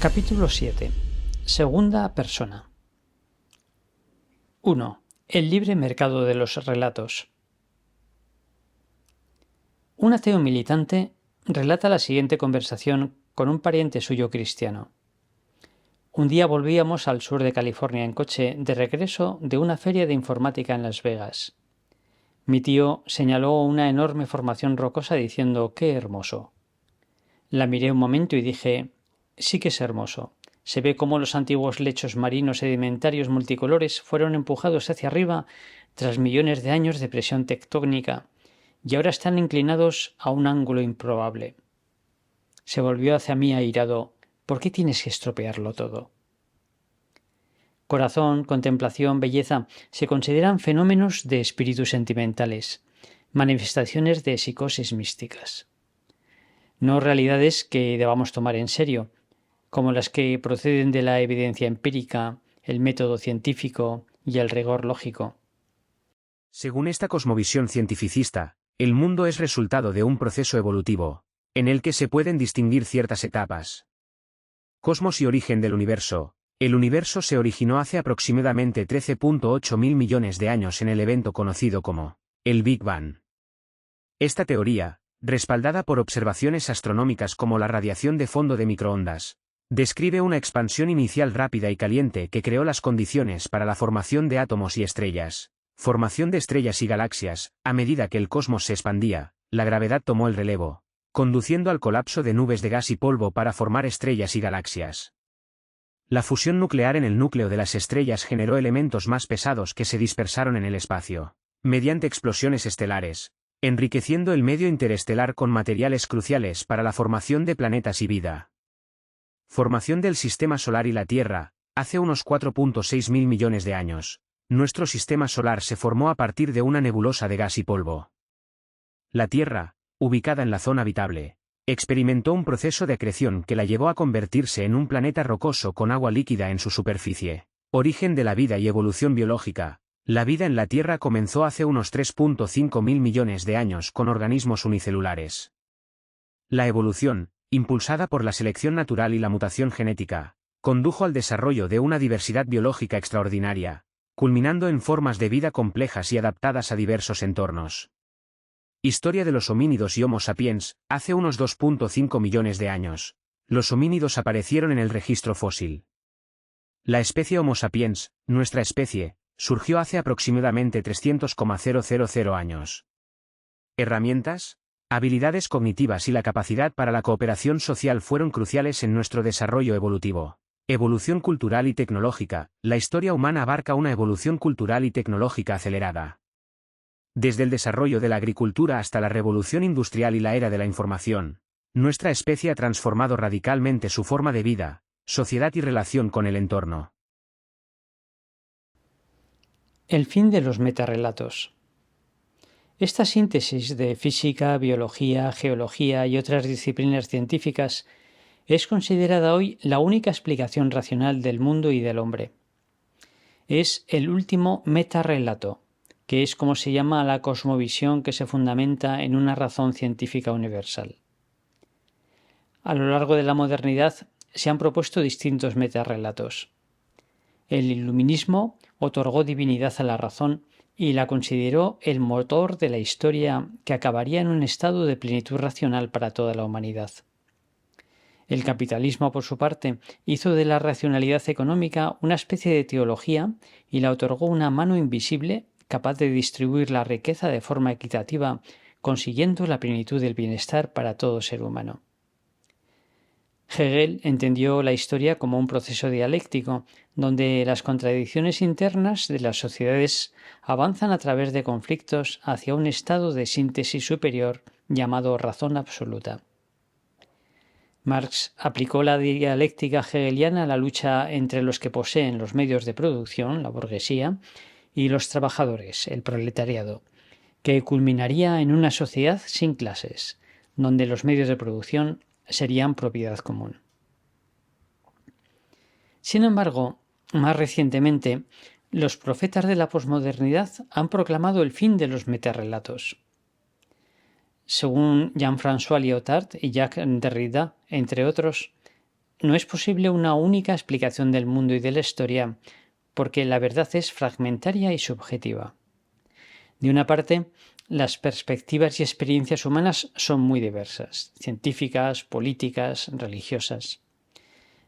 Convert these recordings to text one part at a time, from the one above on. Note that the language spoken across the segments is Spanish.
Capítulo 7. Segunda persona. 1. El libre mercado de los relatos. Un ateo militante relata la siguiente conversación con un pariente suyo cristiano. Un día volvíamos al sur de California en coche de regreso de una feria de informática en Las Vegas. Mi tío señaló una enorme formación rocosa diciendo ¡qué hermoso! La miré un momento y dije sí que es hermoso. Se ve cómo los antiguos lechos marinos sedimentarios multicolores fueron empujados hacia arriba tras millones de años de presión tectónica y ahora están inclinados a un ángulo improbable. Se volvió hacia mí airado. ¿Por qué tienes que estropearlo todo? Corazón, contemplación, belleza se consideran fenómenos de espíritus sentimentales, manifestaciones de psicosis místicas. No realidades que debamos tomar en serio, como las que proceden de la evidencia empírica, el método científico y el rigor lógico. Según esta cosmovisión cientificista, el mundo es resultado de un proceso evolutivo, en el que se pueden distinguir ciertas etapas. Cosmos y origen del universo. El universo se originó hace aproximadamente 13.8 mil millones de años en el evento conocido como el Big Bang. Esta teoría, respaldada por observaciones astronómicas como la radiación de fondo de microondas, describe una expansión inicial rápida y caliente que creó las condiciones para la formación de átomos y estrellas. Formación de estrellas y galaxias. A medida que el cosmos se expandía, la gravedad tomó el relevo, conduciendo al colapso de nubes de gas y polvo para formar estrellas y galaxias. La fusión nuclear en el núcleo de las estrellas generó elementos más pesados que se dispersaron en el espacio, mediante explosiones estelares, enriqueciendo el medio interestelar con materiales cruciales para la formación de planetas y vida. Formación del Sistema Solar y la Tierra. Hace unos 4.6 mil millones de años, nuestro sistema solar se formó a partir de una nebulosa de gas y polvo. La Tierra, ubicada en la zona habitable, experimentó un proceso de acreción que la llevó a convertirse en un planeta rocoso con agua líquida en su superficie. Origen de la vida y evolución biológica. La vida en la Tierra comenzó hace unos 3.5 mil millones de años con organismos unicelulares. La evolución, impulsada por la selección natural y la mutación genética, condujo al desarrollo de una diversidad biológica extraordinaria, culminando en formas de vida complejas y adaptadas a diversos entornos. Historia de los homínidos y Homo sapiens. Hace unos 2.5 millones de años, los homínidos aparecieron en el registro fósil. La especie Homo sapiens, nuestra especie, surgió hace aproximadamente 300,000 años. Herramientas, habilidades cognitivas y la capacidad para la cooperación social fueron cruciales en nuestro desarrollo evolutivo. Evolución cultural y tecnológica. La historia humana abarca una evolución cultural y tecnológica acelerada. Desde el desarrollo de la agricultura hasta la revolución industrial y la era de la información, nuestra especie ha transformado radicalmente su forma de vida, sociedad y relación con el entorno. El fin de los metarrelatos. Esta síntesis de física, biología, geología y otras disciplinas científicas es considerada hoy la única explicación racional del mundo y del hombre. Es el último metarrelato, que es como se llama a la cosmovisión que se fundamenta en una razón científica universal. A lo largo de la modernidad se han propuesto distintos metarrelatos. El iluminismo otorgó divinidad a la razón y la consideró el motor de la historia que acabaría en un estado de plenitud racional para toda la humanidad. El capitalismo, por su parte, hizo de la racionalidad económica una especie de teología y le otorgó una mano invisible capaz de distribuir la riqueza de forma equitativa, consiguiendo la plenitud del bienestar para todo ser humano. Hegel entendió la historia como un proceso dialéctico, donde las contradicciones internas de las sociedades avanzan a través de conflictos hacia un estado de síntesis superior llamado razón absoluta. Marx aplicó la dialéctica hegeliana a la lucha entre los que poseen los medios de producción, la burguesía, y los trabajadores, el proletariado, que culminaría en una sociedad sin clases, donde los medios de producción serían propiedad común. Sin embargo, más recientemente, los profetas de la posmodernidad han proclamado el fin de los metarrelatos. Según Jean-François Lyotard y Jacques Derrida, entre otros, no es posible una única explicación del mundo y de la historia, porque la verdad es fragmentaria y subjetiva. De una parte, las perspectivas y experiencias humanas son muy diversas, científicas, políticas, religiosas.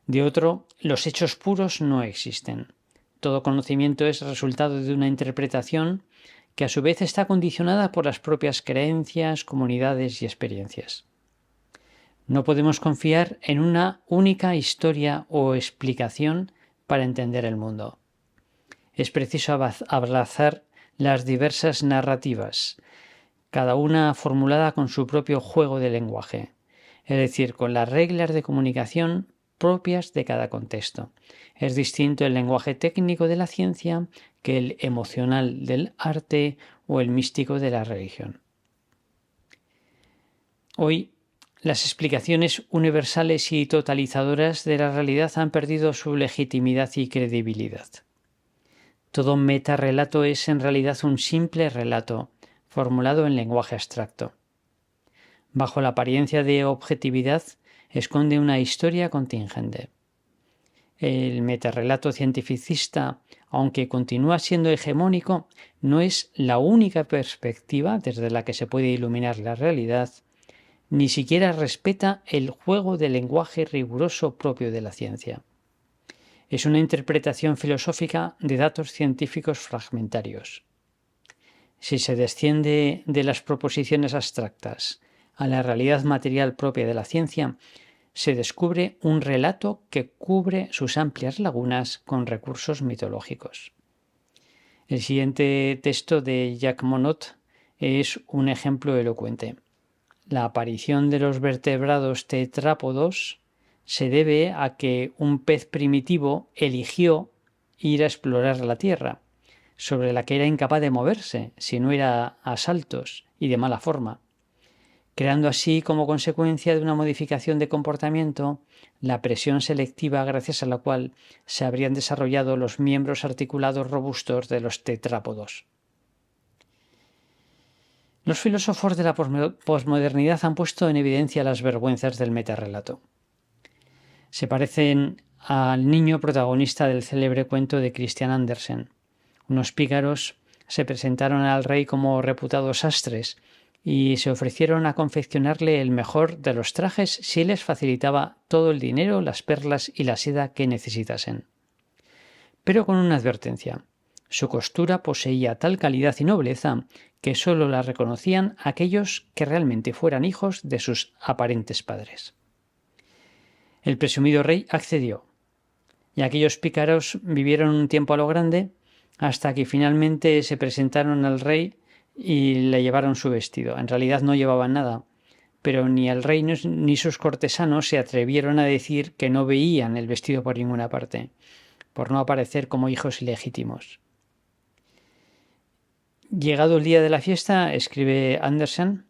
De otro, los hechos puros no existen. Todo conocimiento es resultado de una interpretación que a su vez está condicionada por las propias creencias, comunidades y experiencias. No podemos confiar en una única historia o explicación para entender el mundo. Es preciso abrazar las diversas narrativas, cada una formulada con su propio juego de lenguaje, es decir, con las reglas de comunicación propias de cada contexto. Es distinto el lenguaje técnico de la ciencia que el emocional del arte o el místico de la religión. Hoy, las explicaciones universales y totalizadoras de la realidad han perdido su legitimidad y credibilidad. Todo metarrelato es en realidad un simple relato, formulado en lenguaje abstracto. Bajo la apariencia de objetividad, esconde una historia contingente. El metarrelato cientificista, aunque continúa siendo hegemónico, no es la única perspectiva desde la que se puede iluminar la realidad, ni siquiera respeta el juego del lenguaje riguroso propio de la ciencia. Es una interpretación filosófica de datos científicos fragmentarios. Si se desciende de las proposiciones abstractas a la realidad material propia de la ciencia, se descubre un relato que cubre sus amplias lagunas con recursos mitológicos. El siguiente texto de Jacques Monod es un ejemplo elocuente. La aparición de los vertebrados tetrápodos se debe a que un pez primitivo eligió ir a explorar la tierra, sobre la que era incapaz de moverse si no era a saltos y de mala forma, creando así como consecuencia de una modificación de comportamiento la presión selectiva gracias a la cual se habrían desarrollado los miembros articulados robustos de los tetrápodos. Los filósofos de la posmodernidad han puesto en evidencia las vergüenzas del metarrelato. Se parecen al niño protagonista del célebre cuento de Christian Andersen. Unos pícaros se presentaron al rey como reputados sastres y se ofrecieron a confeccionarle el mejor de los trajes si les facilitaba todo el dinero, las perlas y la seda que necesitasen. Pero con una advertencia. Su costura poseía tal calidad y nobleza que sólo la reconocían aquellos que realmente fueran hijos de sus aparentes padres. El presumido rey accedió, y aquellos pícaros vivieron un tiempo a lo grande hasta que finalmente se presentaron al rey y le llevaron su vestido. En realidad no llevaban nada, pero ni el rey ni sus cortesanos se atrevieron a decir que no veían el vestido por ninguna parte, por no aparecer como hijos ilegítimos. Llegado el día de la fiesta, escribe Andersen,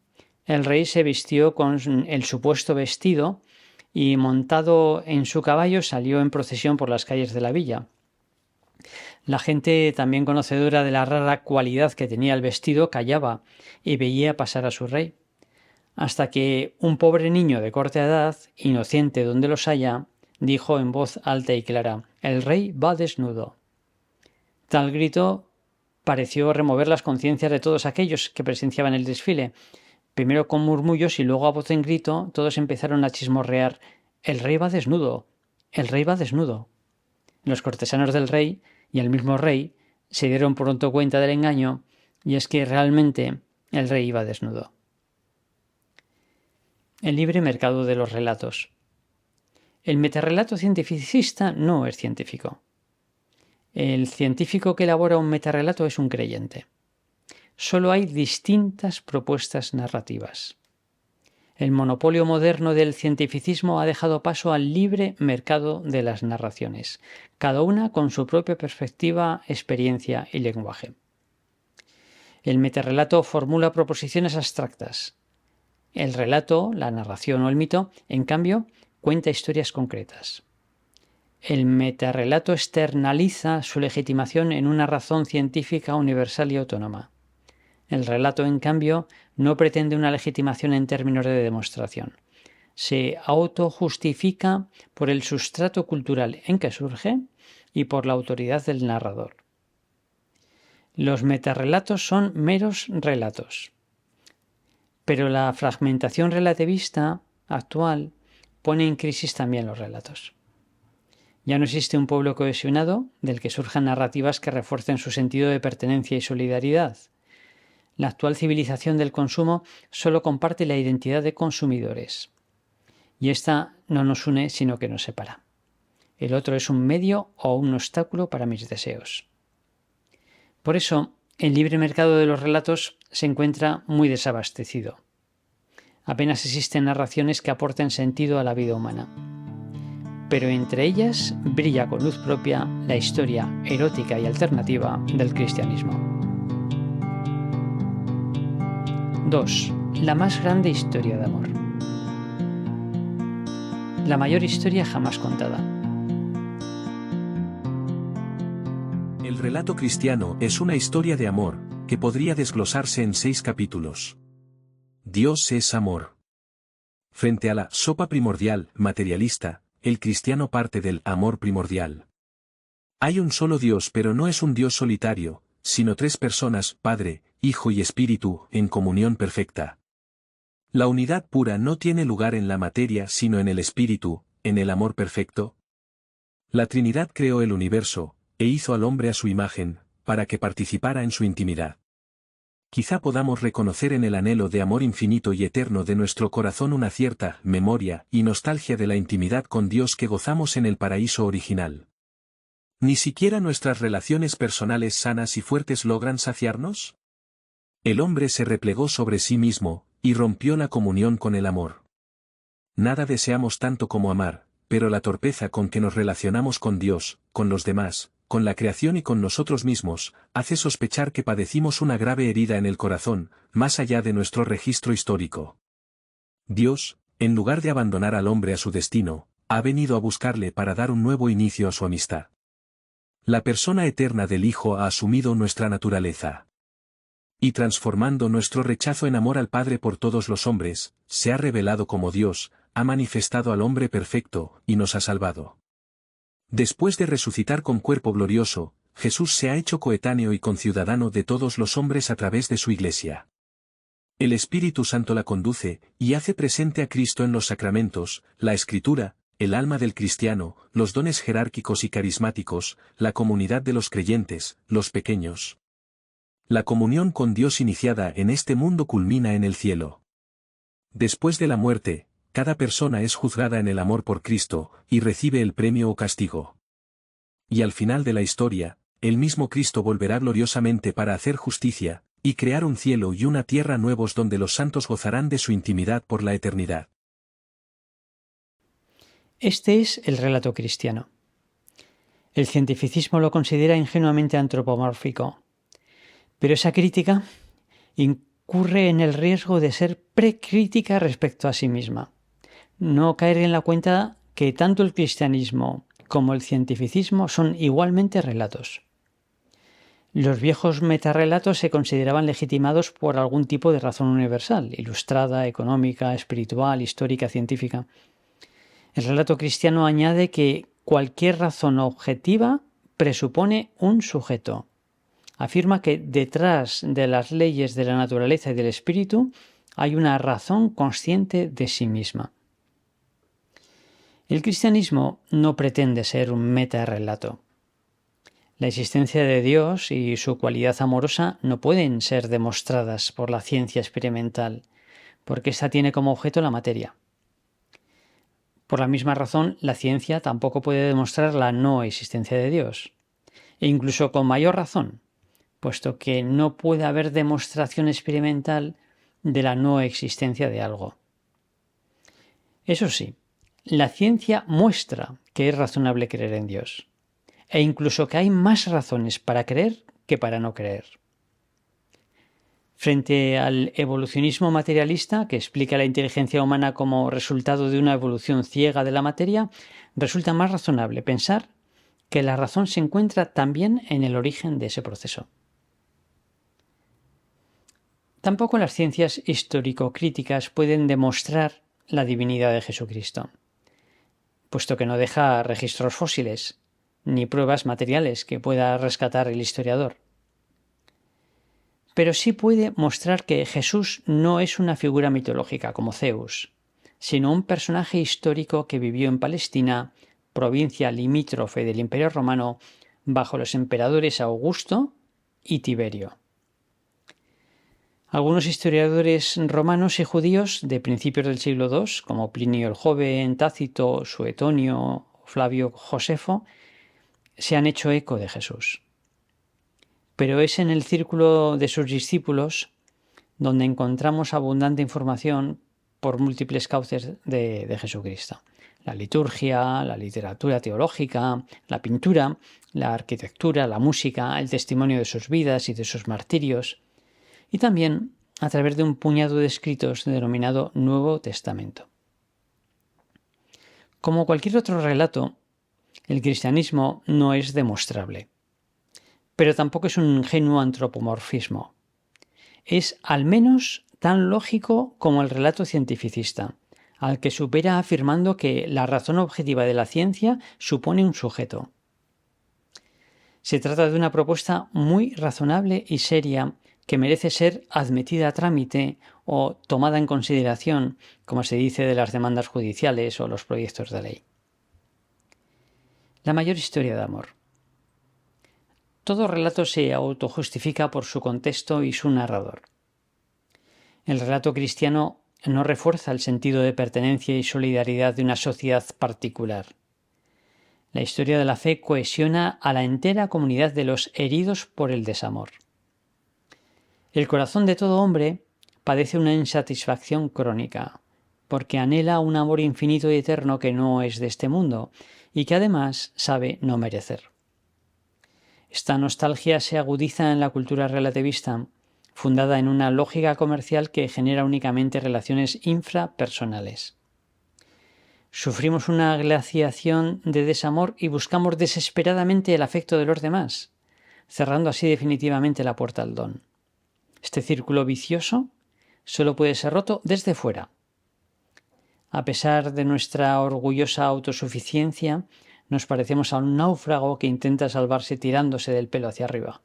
el rey se vistió con el supuesto vestido y montado en su caballo salió en procesión por las calles de la villa. La gente, también conocedora de la rara cualidad que tenía el vestido, callaba y veía pasar a su rey, hasta que un pobre niño de corta edad, inocente donde los haya, dijo en voz alta y clara: «El rey va desnudo». Tal grito pareció remover las conciencias de todos aquellos que presenciaban el desfile. Primero con murmullos y luego a voz en grito, todos empezaron a chismorrear: «El rey va desnudo, el rey va desnudo». Los cortesanos del rey y el mismo rey se dieron pronto cuenta del engaño, y es que realmente el rey iba desnudo. El libre mercado de los relatos. El metarrelato cientificista no es científico. El científico que elabora un metarrelato es un creyente. Solo hay distintas propuestas narrativas. El monopolio moderno del cientificismo ha dejado paso al libre mercado de las narraciones, cada una con su propia perspectiva, experiencia y lenguaje. El metarrelato formula proposiciones abstractas. El relato, la narración o el mito, en cambio, cuenta historias concretas. El metarrelato externaliza su legitimación en una razón científica universal y autónoma. El relato, en cambio, no pretende una legitimación en términos de demostración. se autojustifica por el sustrato cultural en que surge y por la autoridad del narrador. Los metarrelatos son meros relatos, pero la fragmentación relativista actual pone en crisis también los relatos. Ya no existe un pueblo cohesionado del que surjan narrativas que refuercen su sentido de pertenencia y solidaridad. La actual civilización del consumo solo comparte la identidad de consumidores. Y esta no nos une, sino que nos separa. El otro es un medio o un obstáculo para mis deseos. Por eso, el libre mercado de los relatos se encuentra muy desabastecido. Apenas existen narraciones que aporten sentido a la vida humana. Pero entre ellas brilla con luz propia la historia erótica y alternativa del cristianismo. 2. La más grande historia de amor. La mayor historia jamás contada. El relato cristiano es una historia de amor, que podría desglosarse en 6 capítulos. Dios es amor. Frente a la sopa primordial, materialista, el cristiano parte del amor primordial. Hay un solo Dios, pero no es un Dios solitario, sino 3 personas, Padre, Hijo y Espíritu, en comunión perfecta. La unidad pura no tiene lugar en la materia sino en el Espíritu, en el amor perfecto. La Trinidad creó el universo, e hizo al hombre a su imagen, para que participara en su intimidad. Quizá podamos reconocer en el anhelo de amor infinito y eterno de nuestro corazón una cierta memoria y nostalgia de la intimidad con Dios que gozamos en el paraíso original. ¿Ni siquiera nuestras relaciones personales sanas y fuertes logran saciarnos? El hombre se replegó sobre sí mismo, y rompió la comunión con el amor. Nada deseamos tanto como amar, pero la torpeza con que nos relacionamos con Dios, con los demás, con la creación y con nosotros mismos, hace sospechar que padecimos una grave herida en el corazón, más allá de nuestro registro histórico. Dios, en lugar de abandonar al hombre a su destino, ha venido a buscarle para dar un nuevo inicio a su amistad. La persona eterna del Hijo ha asumido nuestra naturaleza. Y transformando nuestro rechazo en amor al Padre por todos los hombres, se ha revelado como Dios, ha manifestado al hombre perfecto, y nos ha salvado. Después de resucitar con cuerpo glorioso, Jesús se ha hecho coetáneo y conciudadano de todos los hombres a través de su Iglesia. El Espíritu Santo la conduce, y hace presente a Cristo en los sacramentos, la Escritura, el alma del cristiano, los dones jerárquicos y carismáticos, la comunidad de los creyentes, los pequeños. La comunión con Dios iniciada en este mundo culmina en el cielo. Después de la muerte, cada persona es juzgada en el amor por Cristo, y recibe el premio o castigo. Y al final de la historia, el mismo Cristo volverá gloriosamente para hacer justicia, y crear un cielo y una tierra nuevos donde los santos gozarán de su intimidad por la eternidad. Este es el relato cristiano. El cientificismo lo considera ingenuamente antropomórfico, pero esa crítica incurre en el riesgo de ser precrítica respecto a sí misma. No caer en la cuenta que tanto el cristianismo como el cientificismo son igualmente relatos. Los viejos metarrelatos se consideraban legitimados por algún tipo de razón universal, ilustrada, económica, espiritual, histórica, científica. El relato cristiano añade que cualquier razón objetiva presupone un sujeto. Afirma que detrás de las leyes de la naturaleza y del espíritu hay una razón consciente de sí misma. El cristianismo no pretende ser un metarrelato. La existencia de Dios y su cualidad amorosa no pueden ser demostradas por la ciencia experimental, porque ésta tiene como objeto la materia. Por la misma razón, la ciencia tampoco puede demostrar la no existencia de Dios, e incluso con mayor razón, puesto que no puede haber demostración experimental de la no existencia de algo. Eso sí, la ciencia muestra que es razonable creer en Dios, e incluso que hay más razones para creer que para no creer. Frente al evolucionismo materialista, que explica la inteligencia humana como resultado de una evolución ciega de la materia, resulta más razonable pensar que la razón se encuentra también en el origen de ese proceso. Tampoco las ciencias histórico-críticas pueden demostrar la divinidad de Jesucristo, puesto que no deja registros fósiles ni pruebas materiales que pueda rescatar el historiador. Pero sí puede mostrar que Jesús no es una figura mitológica como Zeus, sino un personaje histórico que vivió en Palestina, provincia limítrofe del Imperio Romano, bajo los emperadores Augusto y Tiberio. Algunos historiadores romanos y judíos de principios del siglo II, como Plinio el Joven, Tácito, Suetonio, Flavio Josefo, se han hecho eco de Jesús. Pero es en el círculo de sus discípulos donde encontramos abundante información por múltiples cauces de Jesucristo. La liturgia, la literatura teológica, la pintura, la arquitectura, la música, el testimonio de sus vidas y de sus martirios, y también a través de un puñado de escritos denominado Nuevo Testamento. Como cualquier otro relato, el cristianismo no es demostrable, pero tampoco es un ingenuo antropomorfismo. Es al menos tan lógico como el relato cientificista, al que supera afirmando que la razón objetiva de la ciencia supone un sujeto. Se trata de una propuesta muy razonable y seria que merece ser admitida a trámite o tomada en consideración, como se dice de las demandas judiciales o los proyectos de ley. La mayor historia de amor. Todo relato se autojustifica por su contexto y su narrador. El relato cristiano no refuerza el sentido de pertenencia y solidaridad de una sociedad particular. La historia de la fe cohesiona a la entera comunidad de los heridos por el desamor. El corazón de todo hombre padece una insatisfacción crónica, porque anhela un amor infinito y eterno que no es de este mundo y que además sabe no merecer. Esta nostalgia se agudiza en la cultura relativista, fundada en una lógica comercial que genera únicamente relaciones infrapersonales. Sufrimos una glaciación de desamor y buscamos desesperadamente el afecto de los demás, cerrando así definitivamente la puerta al don. Este círculo vicioso solo puede ser roto desde fuera. A pesar de nuestra orgullosa autosuficiencia, nos parecemos a un náufrago que intenta salvarse tirándose del pelo hacia arriba.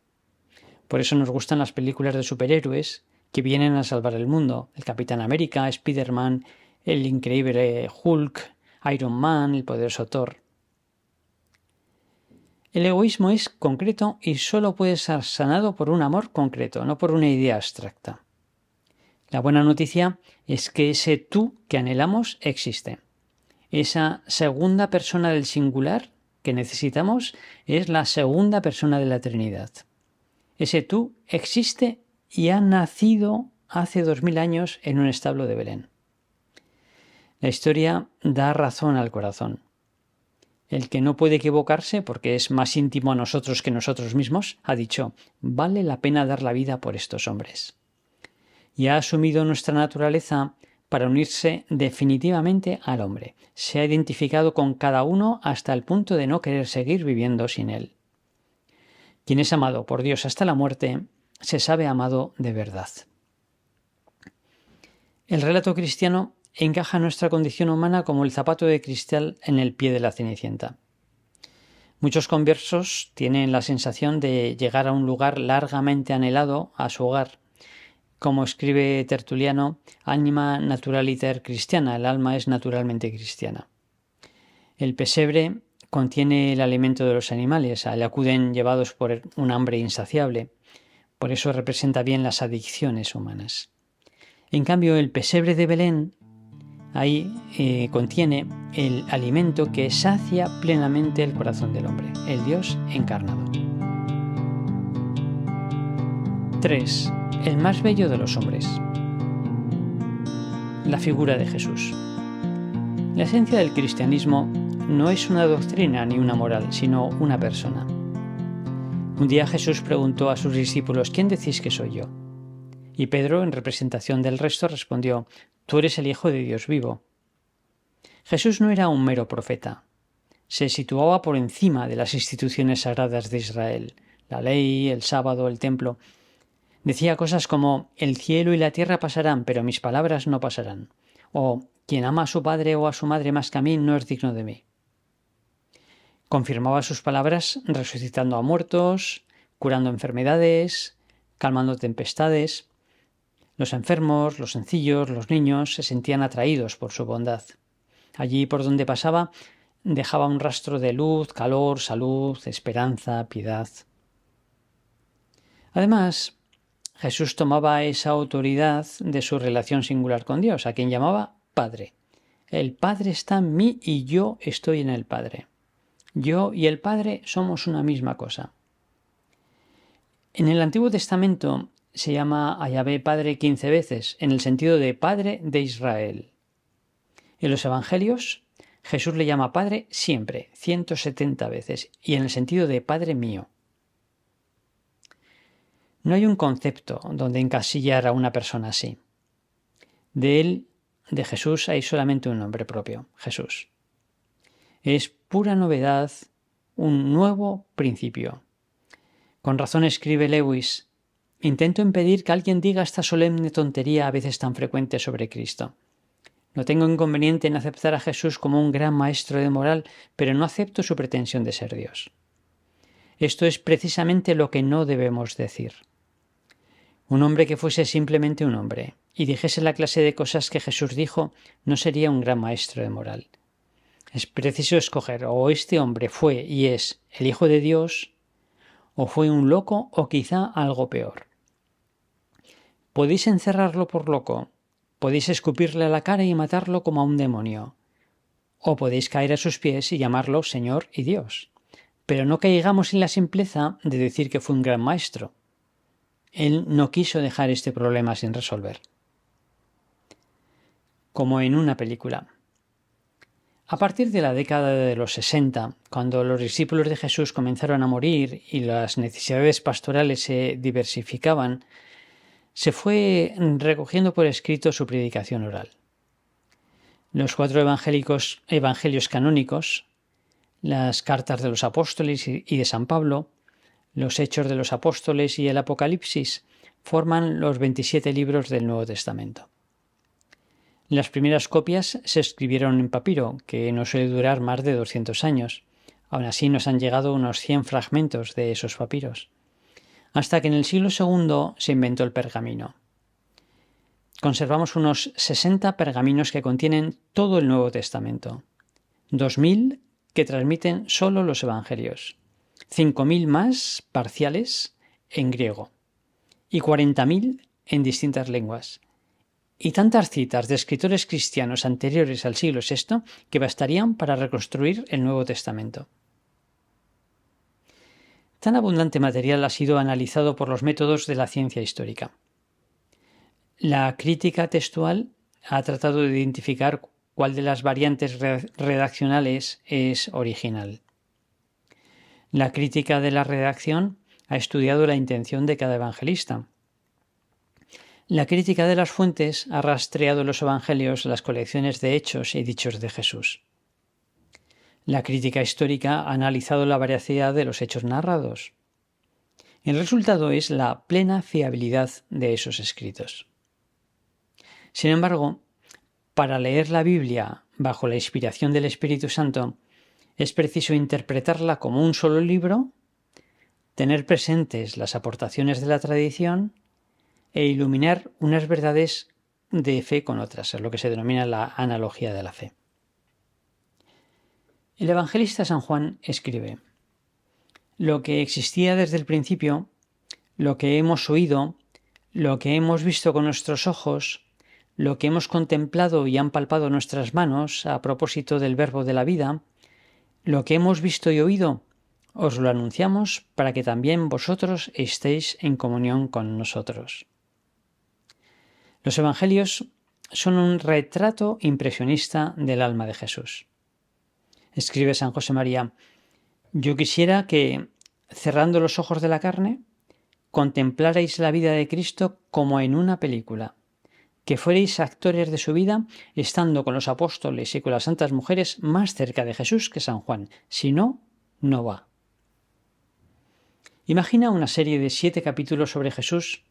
Por eso nos gustan las películas de superhéroes que vienen a salvar el mundo. El Capitán América, Spider-Man, el increíble Hulk, Iron Man, el poderoso Thor. El egoísmo es concreto y solo puede ser sanado por un amor concreto, no por una idea abstracta. La buena noticia es que ese tú que anhelamos existe. Esa segunda persona del singular que necesitamos es la segunda persona de la Trinidad. Ese tú existe y ha nacido hace 2000 años en un establo de Belén. La historia da razón al corazón. El que no puede equivocarse porque es más íntimo a nosotros que nosotros mismos, ha dicho, vale la pena dar la vida por estos hombres. Y ha asumido nuestra naturaleza para unirse definitivamente al hombre. Se ha identificado con cada uno hasta el punto de no querer seguir viviendo sin él. Quien es amado por Dios hasta la muerte, se sabe amado de verdad. El relato cristiano encaja nuestra condición humana como el zapato de cristal en el pie de la Cenicienta. Muchos conversos tienen la sensación de llegar a un lugar largamente anhelado, a su hogar. Como escribe Tertuliano, anima naturaliter cristiana, el alma es naturalmente cristiana. El pesebre contiene el alimento de los animales, al acuden llevados por un hambre insaciable. Por eso representa bien las adicciones humanas. En cambio, el pesebre de Belén ahí contiene el alimento que sacia plenamente el corazón del hombre, el Dios encarnado. 3. El más bello de los hombres. La figura de Jesús. La esencia del cristianismo no es una doctrina ni una moral, sino una persona. Un día Jesús preguntó a sus discípulos, ¿quién decís que soy yo? Y Pedro, en representación del resto, respondió, tú eres el Hijo de Dios vivo. Jesús no era un mero profeta. Se situaba por encima de las instituciones sagradas de Israel, la ley, el sábado, el templo. Decía cosas como, el cielo y la tierra pasarán, pero mis palabras no pasarán. O, Quien ama a su padre o a su madre más que a mí no es digno de mí. Confirmaba sus palabras resucitando a muertos, curando enfermedades, calmando tempestades. Los enfermos, los sencillos, los niños se sentían atraídos por su bondad. Allí por donde pasaba dejaba un rastro de luz, calor, salud, esperanza, piedad. Además, Jesús tomaba esa autoridad de su relación singular con Dios, a quien llamaba Padre. El Padre está en mí y yo estoy en el Padre. Yo y el Padre somos una misma cosa. En el Antiguo Testamento se llama a Yahvé Padre 15 veces, en el sentido de Padre de Israel. En los Evangelios, Jesús le llama Padre siempre, 170 veces, y en el sentido de Padre mío. No hay un concepto donde encasillar a una persona así. De él, de Jesús, hay solamente un nombre propio, Jesús. Es pura novedad, un nuevo principio. Con razón escribe Lewis: intento impedir que alguien diga esta solemne tontería a veces tan frecuente sobre Cristo. No tengo inconveniente en aceptar a Jesús como un gran maestro de moral, pero no acepto su pretensión de ser Dios. Esto es precisamente lo que no debemos decir. Un hombre que fuese simplemente un hombre y dijese la clase de cosas que Jesús dijo no sería un gran maestro de moral. Es preciso escoger: o este hombre fue y es el Hijo de Dios, o fue un loco o quizá algo peor. Podéis encerrarlo por loco, podéis escupirle a la cara y matarlo como a un demonio, o podéis caer a sus pies y llamarlo Señor y Dios. Pero no caigamos en la simpleza de decir que fue un gran maestro. Él no quiso dejar este problema sin resolver. Como en una película. A partir de la década de los 60, cuando los discípulos de Jesús comenzaron a morir y las necesidades pastorales se diversificaban, se fue recogiendo por escrito su predicación oral. Los 4 evangelios canónicos, las cartas de los apóstoles y de San Pablo, los Hechos de los Apóstoles y el Apocalipsis forman los 27 libros del Nuevo Testamento. Las primeras copias se escribieron en papiro, que no suele durar más de 200 años. Aún así nos han llegado unos 100 fragmentos de esos papiros. Hasta que en el siglo II se inventó el pergamino. Conservamos unos 60 pergaminos que contienen todo el Nuevo Testamento. 2000 que transmiten solo los evangelios. 5.000 más parciales en griego y 40.000 en distintas lenguas. Y tantas citas de escritores cristianos anteriores al siglo VI que bastarían para reconstruir el Nuevo Testamento. Tan abundante material ha sido analizado por los métodos de la ciencia histórica. La crítica textual ha tratado de identificar cuál de las variantes redaccionales es original. La crítica de la redacción ha estudiado la intención de cada evangelista. La crítica de las fuentes ha rastreado los evangelios, las colecciones de hechos y dichos de Jesús. La crítica histórica ha analizado la veracidad de los hechos narrados. El resultado es la plena fiabilidad de esos escritos. Sin embargo, para leer la Biblia bajo la inspiración del Espíritu Santo, es preciso interpretarla como un solo libro, tener presentes las aportaciones de la tradición e iluminar unas verdades de fe con otras, es lo que se denomina la analogía de la fe. El evangelista San Juan escribe: lo que existía desde el principio, lo que hemos oído, lo que hemos visto con nuestros ojos, lo que hemos contemplado y han palpado nuestras manos a propósito del verbo de la vida, lo que hemos visto y oído, os lo anunciamos para que también vosotros estéis en comunión con nosotros. Los evangelios son un retrato impresionista del alma de Jesús. Escribe San José María: yo quisiera que, cerrando los ojos de la carne, contemplarais la vida de Cristo como en una película, que fuerais actores de su vida, estando con los apóstoles y con las santas mujeres más cerca de Jesús que San Juan. Si no, no va. Imagina una serie de 7 capítulos sobre Jesús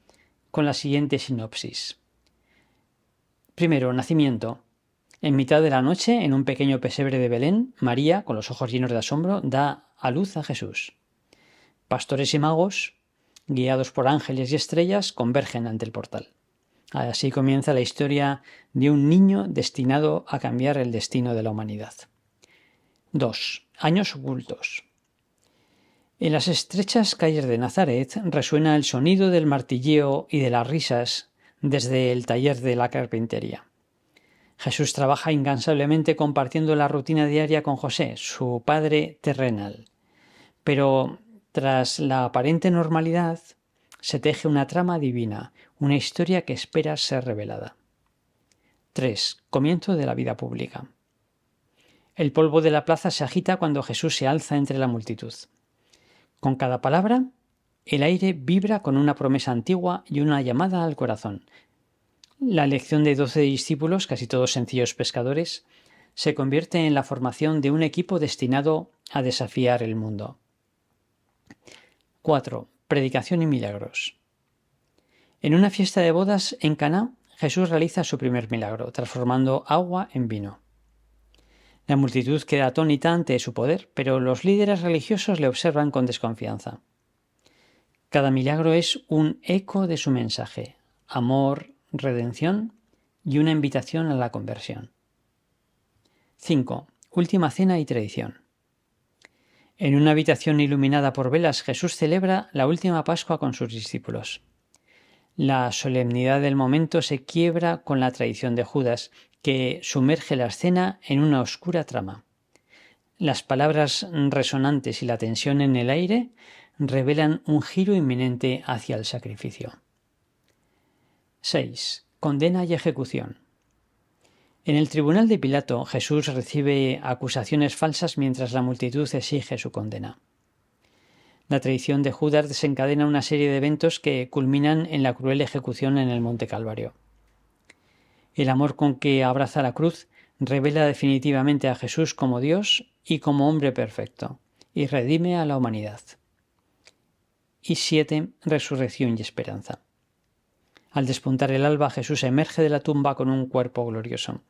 con la siguiente sinopsis. Primero, nacimiento. En mitad de la noche, en un pequeño pesebre de Belén, María, con los ojos llenos de asombro, da a luz a Jesús. Pastores y magos, guiados por ángeles y estrellas, convergen ante el portal. Así comienza la historia de un niño destinado a cambiar el destino de la humanidad. 2. Años ocultos. En las estrechas calles de Nazaret resuena el sonido del martilleo y de las risas desde el taller de la carpintería. Jesús trabaja incansablemente compartiendo la rutina diaria con José, su padre terrenal. Pero tras la aparente normalidad se teje una trama divina, una historia que espera ser revelada. 3. Comienzo de la vida pública. El polvo de la plaza se agita cuando Jesús se alza entre la multitud. Con cada palabra, el aire vibra con una promesa antigua y una llamada al corazón. La elección de 12 discípulos, casi todos sencillos pescadores, se convierte en la formación de un equipo destinado a desafiar el mundo. 4. Predicación y milagros. En una fiesta de bodas en Caná, Jesús realiza su primer milagro, transformando agua en vino. La multitud queda atónita ante su poder, pero los líderes religiosos le observan con desconfianza. Cada milagro es un eco de su mensaje: amor, redención y una invitación a la conversión. 5. Última cena y tradición. En una habitación iluminada por velas, Jesús celebra la última Pascua con sus discípulos. La solemnidad del momento se quiebra con la tradición de Judas, que sumerge la escena en una oscura trama. Las palabras resonantes y la tensión en el aire revelan un giro inminente hacia el sacrificio. 6. Condena y ejecución. En el tribunal de Pilato, Jesús recibe acusaciones falsas mientras la multitud exige su condena. La traición de Judas desencadena una serie de eventos que culminan en la cruel ejecución en el Monte Calvario. El amor con que abraza la cruz revela definitivamente a Jesús como Dios y como hombre perfecto, y redime a la humanidad. Y 7. Resurrección y esperanza. Al despuntar el alba, Jesús emerge de la tumba con un cuerpo glorioso.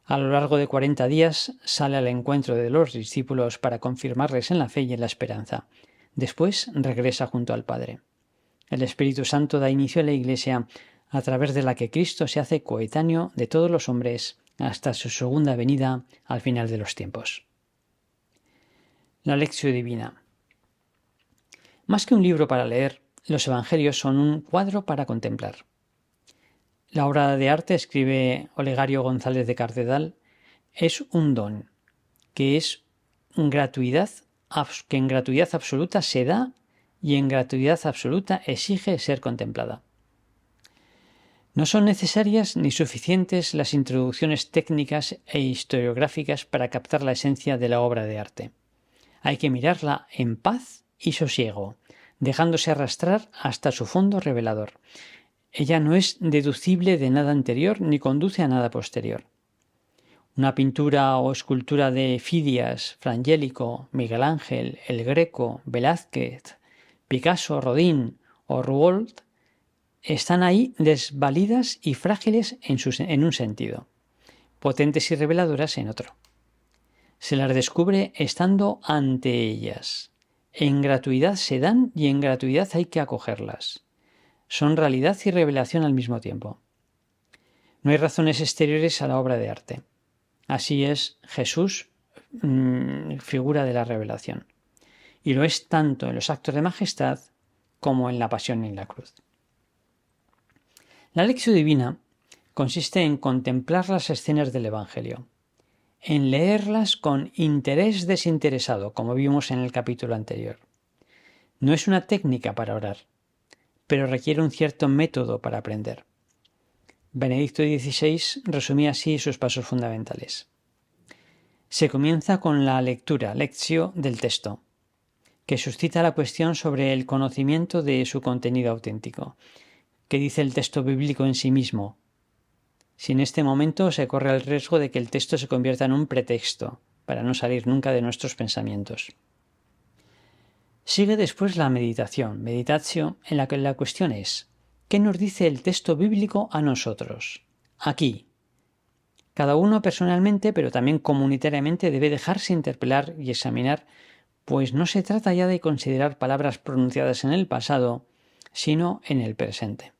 A lo largo de 40 días sale al encuentro de los discípulos para confirmarles en la fe y en la esperanza. Después regresa junto al Padre. El Espíritu Santo da inicio a la Iglesia, a través de la que Cristo se hace coetáneo de todos los hombres hasta su segunda venida al final de los tiempos. La Lectio Divina. Más que un libro para leer, los Evangelios son un cuadro para contemplar. La obra de arte, escribe Olegario González de Cardedal, es un don, que en gratuidad absoluta se da y en gratuidad absoluta exige ser contemplada. No son necesarias ni suficientes las introducciones técnicas e historiográficas para captar la esencia de la obra de arte. Hay que mirarla en paz y sosiego, dejándose arrastrar hasta su fondo revelador. Ella no es deducible de nada anterior ni conduce a nada posterior. Una pintura o escultura de Fidias, Frangélico, Miguel Ángel, El Greco, Velázquez, Picasso, Rodin o Rouault están ahí desvalidas y frágiles en un sentido, potentes y reveladoras en otro. Se las descubre estando ante ellas. En gratuidad se dan y en gratuidad hay que acogerlas. Son realidad y revelación al mismo tiempo. No hay razones exteriores a la obra de arte. Así es Jesús, figura de la revelación. Y lo es tanto en los actos de majestad como en la pasión y en la cruz. La Lectio Divina consiste en contemplar las escenas del Evangelio, en leerlas con interés desinteresado, como vimos en el capítulo anterior. No es una técnica para orar, pero requiere un cierto método para aprender. Benedicto XVI resumía así sus pasos fundamentales. Se comienza con la lectura, lectio del texto, que suscita la cuestión sobre el conocimiento de su contenido auténtico. ¿Qué dice el texto bíblico en sí mismo? Si en este momento se corre el riesgo de que el texto se convierta en un pretexto, para no salir nunca de nuestros pensamientos. Sigue después la meditación, meditatio, en la que la cuestión es: ¿qué nos dice el texto bíblico a nosotros? Aquí. Cada uno personalmente, pero también comunitariamente, debe dejarse interpelar y examinar, pues no se trata ya de considerar palabras pronunciadas en el pasado, sino en el presente.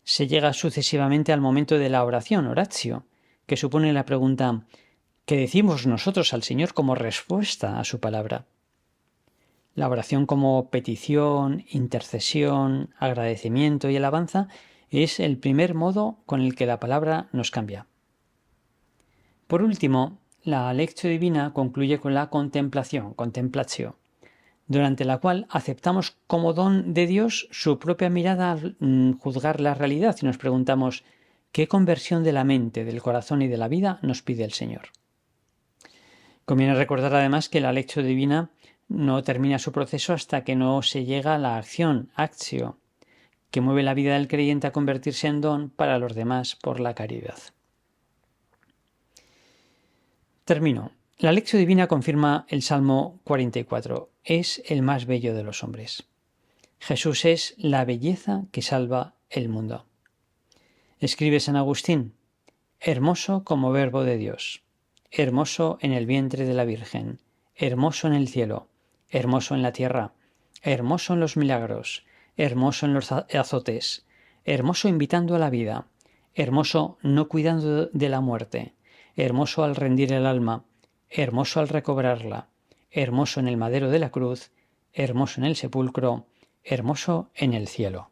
Se llega sucesivamente al momento de la oración, oratio, que supone la pregunta ¿qué decimos nosotros al Señor como respuesta a su palabra? La oración como petición, intercesión, agradecimiento y alabanza es el primer modo con el que la palabra nos cambia. Por último, la lectio divina concluye con la contemplación, contemplatio, durante la cual aceptamos como don de Dios su propia mirada al juzgar la realidad y nos preguntamos ¿qué conversión de la mente, del corazón y de la vida nos pide el Señor? Conviene recordar además que la lectio divina no termina su proceso hasta que no se llega a la acción, actio, que mueve la vida del creyente a convertirse en don para los demás por la caridad. Termino. La lectio divina confirma el Salmo 44. Es el más bello de los hombres. Jesús es la belleza que salva el mundo. Escribe San Agustín, hermoso como verbo de Dios, hermoso en el vientre de la Virgen, hermoso en el cielo, hermoso en la tierra, hermoso en los milagros, hermoso en los azotes, hermoso invitando a la vida, hermoso no cuidando de la muerte, hermoso al rendir el alma, hermoso al recobrarla, hermoso en el madero de la cruz, hermoso en el sepulcro, hermoso en el cielo.